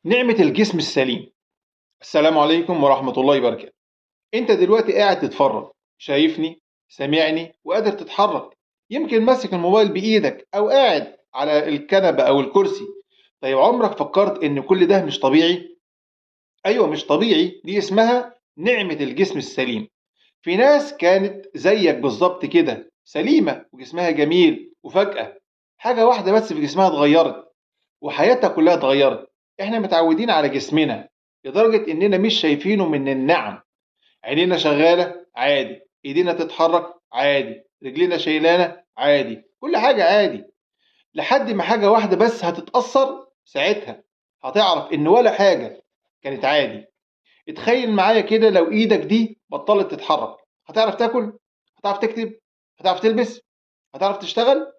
نعمة الجسم السليم. السلام عليكم ورحمة الله وبركاته. انت دلوقتي قاعد تتفرج، شايفني، سامعني وقادر تتحرك، يمكن ماسك الموبايل بإيدك أو قاعد على الكنبة أو الكرسي. طيب عمرك فكرت إن كل ده مش طبيعي؟ أيوه مش طبيعي، دي اسمها نعمة الجسم السليم. في ناس كانت زيك بالظبط كده سليمة وجسمها جميل، وفجأة حاجة واحدة بس في جسمها اتغيرت وحياتها كلها اتغيرت. احنا متعودين على جسمنا لدرجة اننا مش شايفينه من النعم. عينينا شغالة عادي، ايدينا تتحرك عادي، رجلينا شايلانة عادي، كل حاجة عادي. لحد ما حاجة واحدة بس هتتأثر، ساعتها هتعرف ان ولا حاجة كانت عادي. اتخيل معايا كده لو ايدك دي بطلت تتحرك، هتعرف تاكل؟ هتعرف تكتب؟ هتعرف تلبس؟ هتعرف تشتغل؟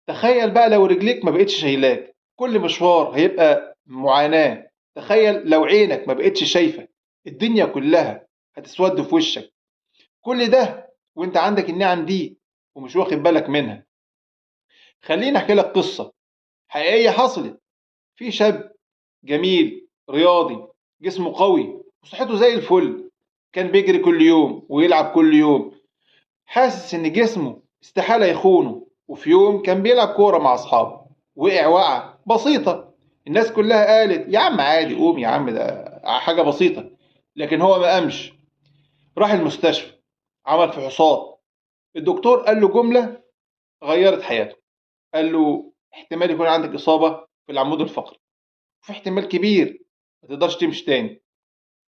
تخيل بقى لو رجليك ما بقتش شايلاك، كل مشوار هيبقى معاناة. تخيل لو عينك ما بقتش شايفة، الدنيا كلها هتسود في وشك. كل ده وانت عندك النعم دي ومش واخد بالك منها. خليني احكي لك قصة حقيقية حصلت. في شاب جميل رياضي، جسمه قوي وصحته زي الفل، كان بيجري كل يوم ويلعب كل يوم، حاسس إن جسمه استحالة يخونه. وفي يوم كان بيلعب كورة مع أصحابه، وقع وقعة بسيطة. الناس كلها قالت يا عم عادي، قوم يا عم، ده حاجة بسيطة. لكن هو ما قامش، راح المستشفى، عمل فحوصات. الدكتور قال له جملة غيرت حياته. قال له احتمال يكون عندك إصابة في العمود الفقري، وفي احتمال كبير ما تقدرش تمشي تاني.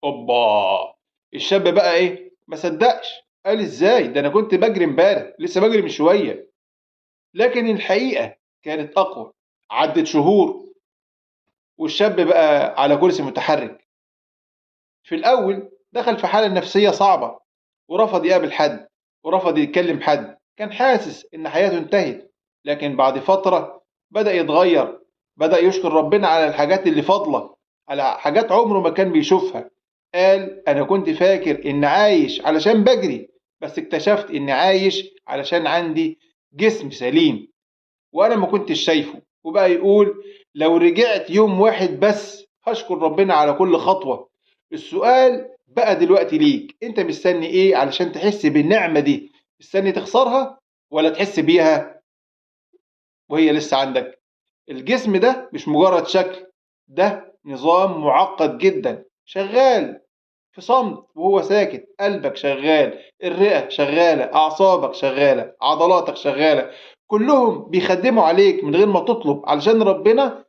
اوبا! الشاب بقى ايه، ما صدقش. قال ازاي؟ ده انا كنت بجري امبارح، لسه بجري من شويه. لكن الحقيقة كانت أقوى. عدت شهور والشاب بقى على كرسي متحرك. في الأول دخل في حالة نفسية صعبة، ورفض يقابل حد، ورفض يتكلم حد، كان حاسس إن حياته انتهت. لكن بعد فترة بدأ يتغير، بدأ يشكر ربنا على الحاجات اللي فاضلة، على حاجات عمره ما كان بيشوفها. قال أنا كنت فاكر إن عايش علشان بجري، بس اكتشفت إن عايش علشان عندي جسم سليم وانا ما كنتش شايفه. وبقى يقول لو رجعت يوم واحد بس هشكر ربنا على كل خطوة. السؤال بقى دلوقتي ليك، انت مستني ايه علشان تحس بالنعمة دي؟ مستني تخسرها ولا تحس بيها وهي لسه عندك؟ الجسم ده مش مجرد شكل، ده نظام معقد جدا شغال في صمت وهو ساكت. قلبك شغال، الرئة شغالة، أعصابك شغالة، عضلاتك شغالة، كلهم بيخدموا عليك من غير ما تطلب علشان ربنا